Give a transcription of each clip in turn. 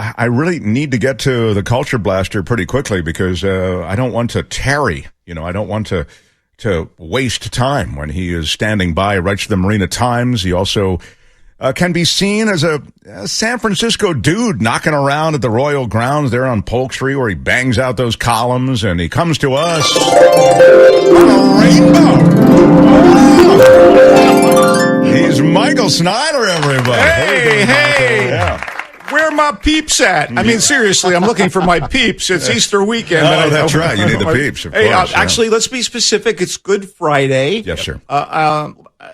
I really need to get to the Culture Blaster pretty quickly because I don't want to tarry. I don't want to waste time when he is standing by. Writes the Marina Times. He also can be seen as a San Francisco dude knocking around at the Royal Grounds there on Polk Street where he bangs out those columns, and he comes to us on a rainbow. He's Michael Snyder, everybody. Hey. Yeah. Where are my peeps at? I mean, seriously, I'm looking for my peeps. It's Easter weekend. Oh, that's right. You need the peeps, of course. Actually, let's be specific. It's Good Friday. Yes, sir.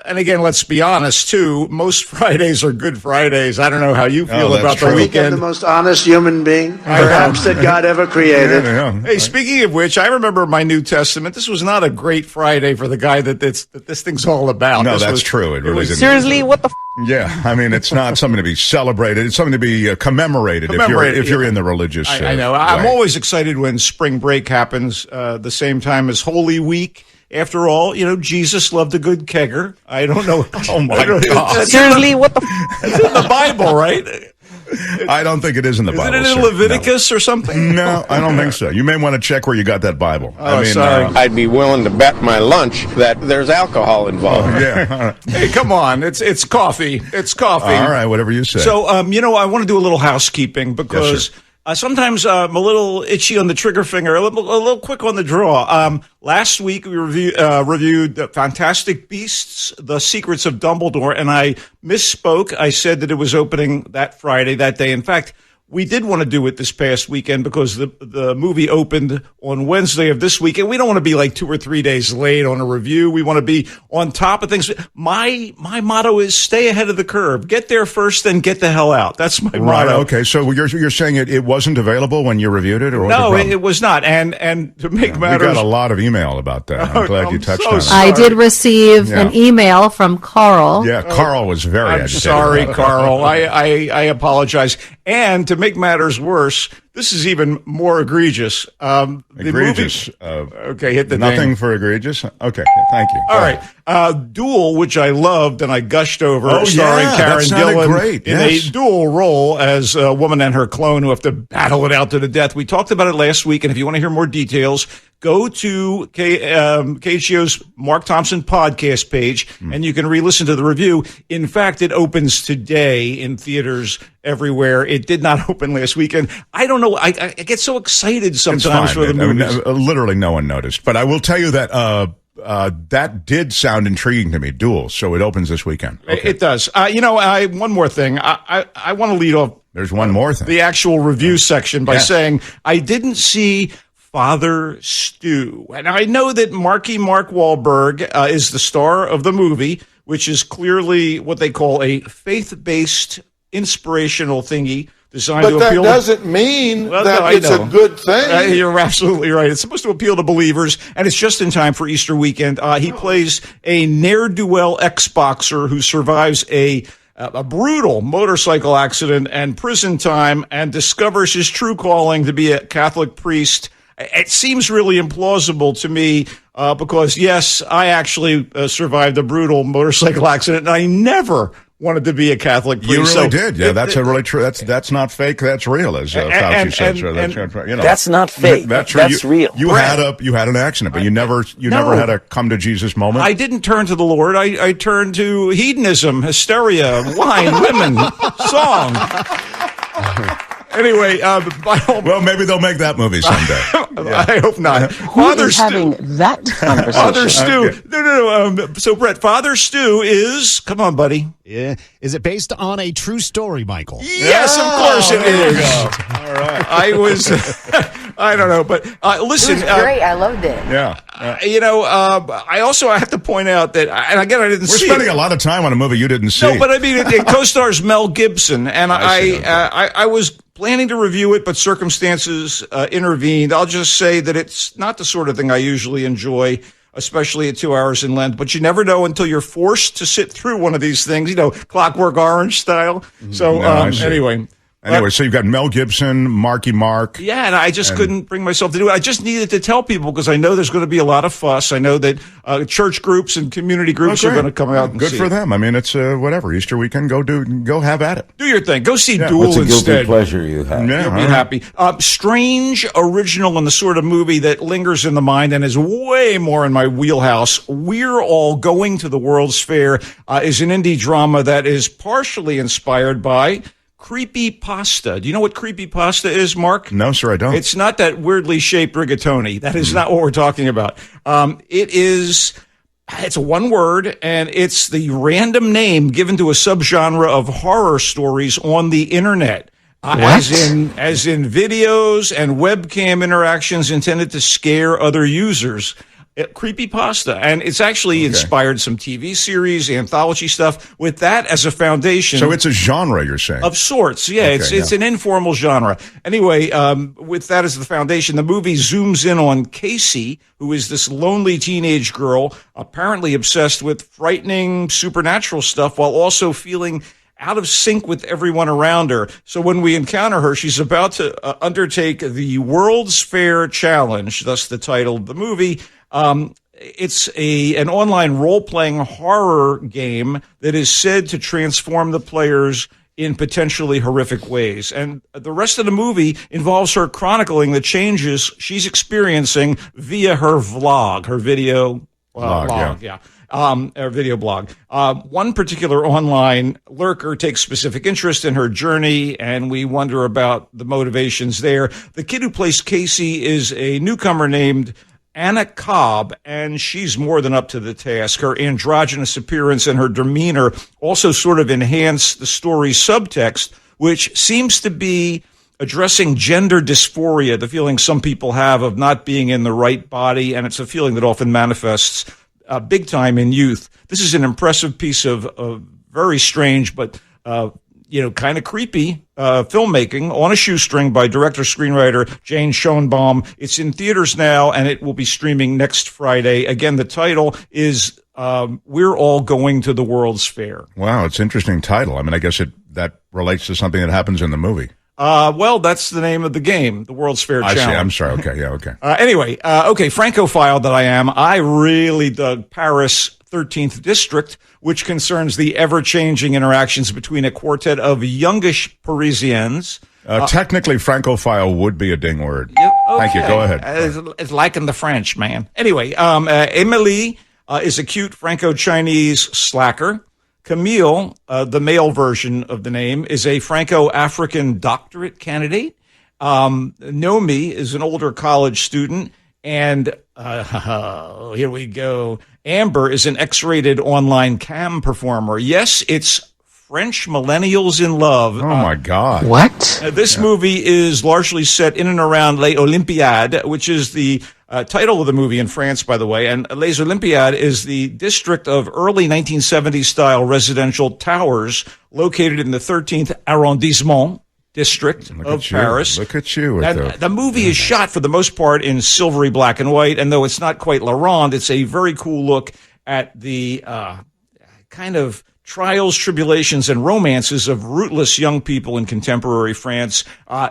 And again, let's be honest, too. Most Fridays are Good Fridays. I don't know how you feel about the weekend. The most honest human being, perhaps, that God ever created. Yeah. Hey, speaking of which, I remember my New Testament. This was not a great Friday for the guy that this thing's all about. No, that's true. It really didn't. Seriously, what the Yeah, I mean, it's not something to be celebrated. It's something to be commemorated if you're in the religious I know. I'm always excited when spring break happens the same time as Holy Week. After all, Jesus loved a good kegger. I don't know. Oh, my God. Seriously, what the It's in the Bible, right? I don't think it is in the Bible. Isn't it in Leviticus or something? No, I don't think so. You may want to check where you got that Bible. Oh, sorry. I'd be willing to bet my lunch that there's alcohol involved. Yeah. Hey, come on. It's coffee. It's coffee. All right, whatever you say. So, I want to do a little housekeeping because sometimes I'm a little itchy on the trigger finger, a little quick on the draw. Last week, we reviewed Fantastic Beasts, The Secrets of Dumbledore, and I misspoke. I said that it was opening that Friday, that day. In fact, we did want to do it this past weekend because the movie opened on Wednesday of this week, and we don't want to be like 2 or 3 days late on a review. We want to be on top of things. My motto is stay ahead of the curve. Get there first, then get the hell out. That's my motto. Okay, so you're saying it wasn't available when you reviewed it? Or no, it was not. And to make matters... We got a lot of email about that. I'm glad you touched on it. I did receive an email from Carl. Yeah, Carl was very agitated. I'm sorry, Carl. I apologize. And to make matters worse, this is even more egregious. Egregious. Okay, hit the nothing name. for egregious? Okay, thank you. All right. Duel, which I loved and I gushed over, starring Karen Gillan in a dual role as a woman and her clone who have to battle it out to the death. We talked about it last week, and if you want to hear more details, go to KGO's Mark Thompson podcast page, and you can re-listen to the review. In fact, it opens today in theaters everywhere. It did not open last weekend. I don't know. I get so excited sometimes for the movies. Literally no one noticed. But I will tell you that that did sound intriguing to me, Duel. So it opens this weekend. Okay. It does. One more thing. I want to lead off. There's one more thing. The actual review section by saying I didn't see Father Stu. And I know that Mark Wahlberg is the star of the movie, which is clearly what they call a faith-based inspirational thingy designed to appeal. But that doesn't mean that it's a good thing. You're absolutely right. It's supposed to appeal to believers, and it's just in time for Easter weekend. He plays a ne'er-do-well ex-boxer who survives a brutal motorcycle accident and prison time and discovers his true calling to be a Catholic priest. It seems really implausible to me because, yes, I actually survived a brutal motorcycle accident, and I never wanted to be a Catholic priest. You really did. Yeah, that's really true. That's not fake. That's real, as Fauci says. That's not fake. That's real. You had an accident, but you never had a come to Jesus moment. I didn't turn to the Lord. I turned to hedonism, hysteria, wine, women, song. Anyway, well, maybe they'll make that movie someday. I hope not. Who's having that conversation? Father Stu. Okay. No. So, Brett, Father Stu is. Come on, buddy. Yeah. Is it based on a true story, Michael? Yes, of course it is. All right. I don't know, but listen. It was great. I loved it. Yeah. I have to point out that, and again, I didn't see it. We're spending a lot of time on a movie you didn't see. No, but I mean, it co-stars Mel Gibson, and I was planning to review it, but circumstances intervened. I'll just say that it's not the sort of thing I usually enjoy, especially at 2 hours in length. But you never know until you're forced to sit through one of these things, Clockwork Orange style. So anyway. Anyway, so you've got Mel Gibson, Marky Mark. Yeah, and I just couldn't bring myself to do it. I just needed to tell people because I know there's going to be a lot of fuss. I know that church groups and community groups are going to come out and good see for them. I mean, it's whatever. Easter weekend, go have at it. Do your thing. Go see Duel What's a instead. guilty pleasure you have? You'll be happy. Strange, original, and the sort of movie that lingers in the mind and is way more in my wheelhouse. We're All Going to the World's Fair is an indie drama that is partially inspired by creepypasta. Do you know what creepypasta is, Mark? No, sir, I don't. It's not that weirdly shaped rigatoni. That is not what we're talking about. It's one word, and it's the random name given to a subgenre of horror stories on the internet. As in videos and webcam interactions intended to scare other users. Creepypasta, and it's actually inspired some TV series, anthology stuff with that as a foundation. So it's a genre, you're saying? Of sorts, yeah. It's an informal genre. Anyway, with that as the foundation, the movie zooms in on Casey, who is this lonely teenage girl, apparently obsessed with frightening supernatural stuff while also feeling out of sync with everyone around her. So when we encounter her, she's about to undertake the World's Fair Challenge, thus the title of the movie. It's an online role-playing horror game that is said to transform the players in potentially horrific ways. And the rest of the movie involves her chronicling the changes she's experiencing via her vlog, her video blog. Her video blog. One particular online lurker takes specific interest in her journey, and we wonder about the motivations there. The kid who plays Casey is a newcomer named Anna Cobb, and she's more than up to the task. Her androgynous appearance and her demeanor also sort of enhance the story's subtext, which seems to be addressing gender dysphoria, the feeling some people have of not being in the right body, and it's a feeling that often manifests big time in youth. This is an impressive piece of very strange but kind of creepy filmmaking on a shoestring by director-screenwriter Jane Schoenbaum. It's in theaters now, and it will be streaming next Friday. Again, the title is We're All Going to the World's Fair. Wow, it's an interesting title. I mean, I guess that relates to something that happens in the movie. Well, that's the name of the game, the World's Fair Challenge. I see. I'm sorry. Okay, yeah, okay. Anyway, Francophile that I am, I really dug Paris 13th District, which concerns the ever-changing interactions between a quartet of youngish Parisians. Technically, Francophile would be a ding word. Okay. Thank you. Go ahead. It's like in the French, man. Anyway, Emily is a cute Franco-Chinese slacker. Camille, the male version of the name, is a Franco-African doctorate candidate. Nomi is an older college student. And here we go. Amber is an X-rated online cam performer. Yes, it's French millennials in love. Oh, my God. What? This movie is largely set in and around Les Olympiades, which is the title of the movie in France, by the way. And Les Olympiades is the district of early 1970s-style residential towers located in the 13th arrondissement district of Paris. Look at you. And the movie is shot for the most part in silvery black and white, and though it's not quite La Ronde, it's a very cool look at the kind of trials, tribulations, and romances of rootless young people in contemporary France.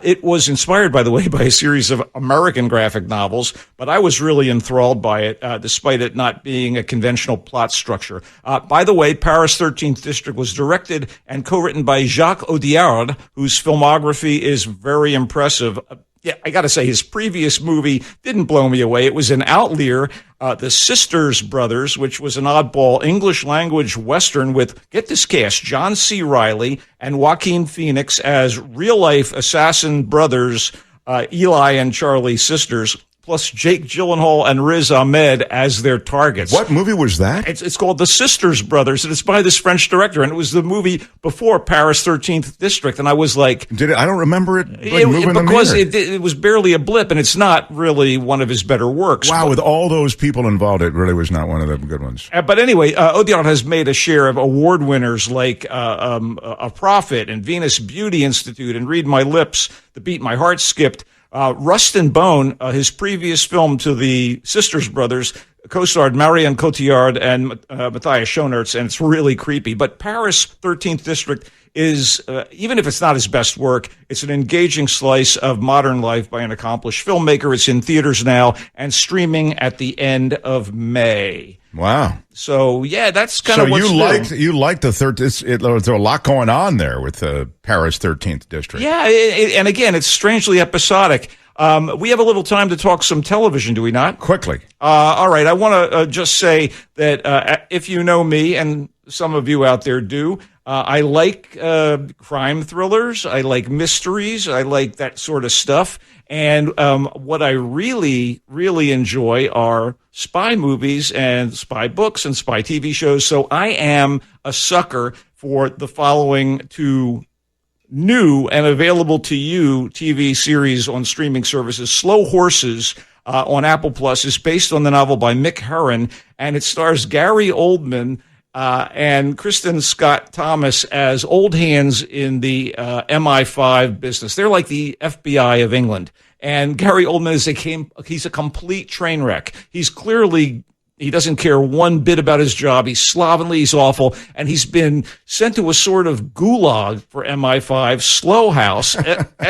It was inspired, by the way, by a series of American graphic novels, but I was really enthralled by it, despite it not being a conventional plot structure. By the way, Paris 13th District was directed and co-written by Jacques Audiard, whose filmography is very impressive. Yeah, I got to say, his previous movie didn't blow me away. It was an outlier, The Sisters Brothers, which was an oddball English-language Western with, get this cast, John C. Reilly and Joaquin Phoenix as real-life assassin brothers, Eli and Charlie Sisters, plus Jake Gyllenhaal and Riz Ahmed as their targets. What movie was that? It's called The Sisters Brothers, and it's by this French director, and it was the movie before Paris 13th District, and I was like... I don't remember it because it was barely a blip, and it's not really one of his better works. Wow, with all those people involved, it really was not one of the good ones. But anyway, Audiard has made a share of award winners like A Prophet and Venus Beauty Institute and Read My Lips, The Beat My Heart Skipped. Rust and Bone, his previous film to the Sisters Brothers, co-starred Marion Cotillard and Matthias Schoenaerts, and it's really creepy. But Paris 13th District is, even if it's not his best work, it's an engaging slice of modern life by an accomplished filmmaker. It's in theaters now and streaming at the end of May. Wow. So, yeah, that's kind of what's So you liked the 13th, there's a lot going on there with the Paris 13th District. Yeah, and again, it's strangely episodic. We have a little time to talk some television, do we not? Quickly. All right. I want to just say that if you know me, and some of you out there do, I like crime thrillers. I like mysteries. I like that sort of stuff. And what I really, really enjoy are spy movies and spy books and spy TV shows. So I am a sucker for the following two new and available to you TV series on streaming services. Slow Horses on Apple Plus is based on the novel by Mick Herron, and it stars Gary Oldman and Kristen Scott Thomas as old hands in the MI5 business. They're like the FBI of England. And Gary Oldman he's a complete train wreck. He doesn't care one bit about his job. He's slovenly, he's awful, and he's been sent to a sort of gulag for MI5, Slough House,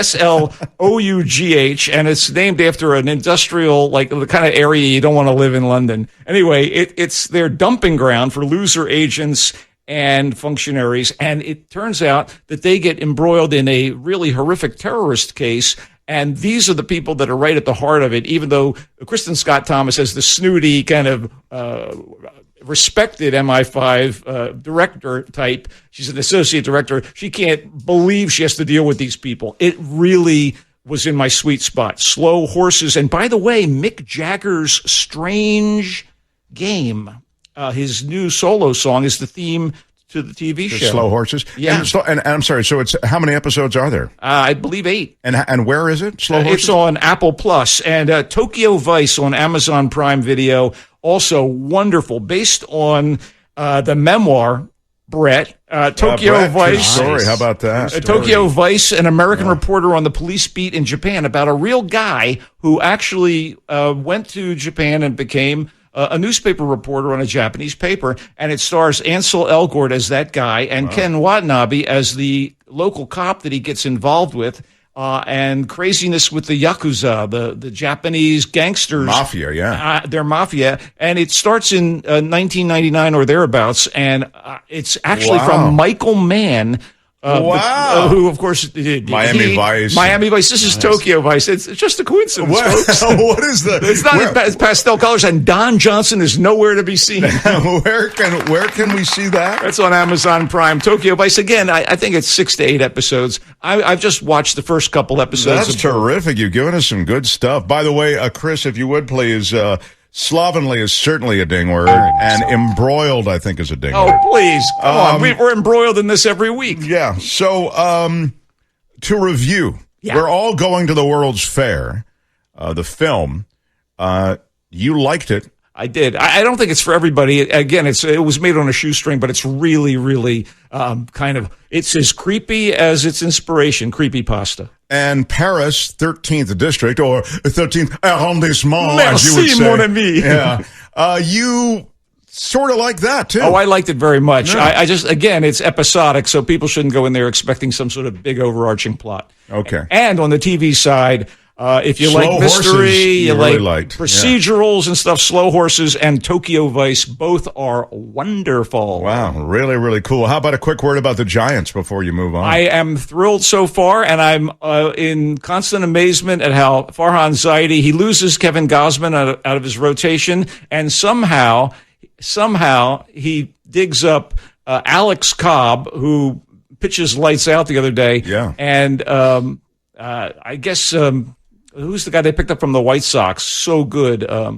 Slough, and it's named after an industrial, like the kind of area you don't want to live in London. Anyway, it's their dumping ground for loser agents and functionaries, and it turns out that they get embroiled in a really horrific terrorist case. And these are the people that are right at the heart of it, even though Kristen Scott Thomas has the snooty kind of respected MI5 director type. She's an associate director. She can't believe she has to deal with these people. It really was in my sweet spot. Slow Horses. And by the way, Mick Jagger's Strange Game, his new solo song, is the theme to the TV show. Slow Horses? Yeah. And I'm sorry, so it's how many episodes are there? I believe 8. And where is it? Slow Horses? It's on Apple Plus. And Tokyo Vice on Amazon Prime Video, also wonderful, based on the memoir, Brett. Tokyo Vice. Story. How about that? Tokyo Vice, an American reporter on the police beat in Japan, about a real guy who actually went to Japan and became a newspaper reporter on a Japanese paper, and it stars Ansel Elgort as that guy and Ken Watanabe as the local cop that he gets involved with, and craziness with the Yakuza, the Japanese gangsters. Mafia, yeah. They're mafia, and it starts in 1999 or therearabouts, and it's actually from Michael Mann, who, of course, Miami Vice. Miami Vice. This is Tokyo Vice. It's just a coincidence, folks. What is the? It's not in pastel colors, and Don Johnson is nowhere to be seen. Where can we see that? That's on Amazon Prime. Tokyo Vice. Again, I think it's 6 to 8 episodes. I've just watched the first couple episodes. That's terrific. You've given us some good stuff. By the way, Chris, if you would please. Slovenly is certainly a ding word, and embroiled, I think, is a ding word. Oh, please. Come on. We're embroiled in this every week. Yeah. So, to review, we're all going to the World's Fair, the film. You liked it. I did. I don't think it's for everybody. Again, it was made on a shoestring, but it's really, really it's as creepy as its inspiration, creepypasta. And Paris 13th District, or 13th Arrondissement, as you would say. Mon ami. Yeah. You sort of like that, too. Oh, I liked it very much. Yeah. I just, again, it's episodic, so people shouldn't go in there expecting some sort of big overarching plot. Okay. And on the TV side, if you Slow like mystery, Horses, you really like liked. procedurals and stuff, Slow Horses and Tokyo Vice, both are wonderful. Wow, really, really cool. How about a quick word about the Giants before you move on? I am thrilled so far, and I'm in constant amazement at how Farhan Zaidi, he loses Kevin Gausman out of his rotation, and somehow he digs up Alex Cobb, who pitches lights out the other day. Yeah. And I guess who's the guy they picked up from the White Sox? So good. I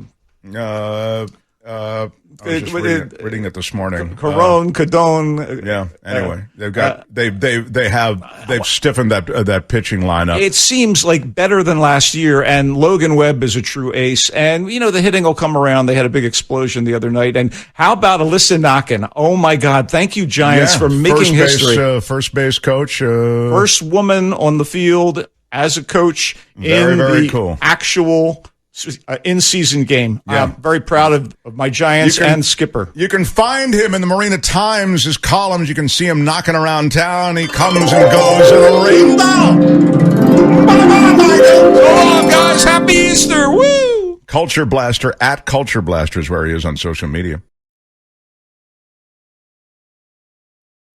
was just reading it this morning. Cadone. Yeah. Anyway, they've stiffened that pitching lineup. It seems like better than last year, and Logan Webb is a true ace. And the hitting will come around. They had a big explosion the other night. And how about Alyssa Nakken? Oh my God! Thank you, Giants, for making history. First base coach, first woman on the field as a coach in the cool actual in-season game. Yeah. I'm very proud of my Giants and skipper. You can find him in the Marina Times, his columns. You can see him knocking around town. He comes and goes in a rainbow. So long, guys. Happy Easter. Woo! Culture Blaster, at Culture Blaster is where he is on social media.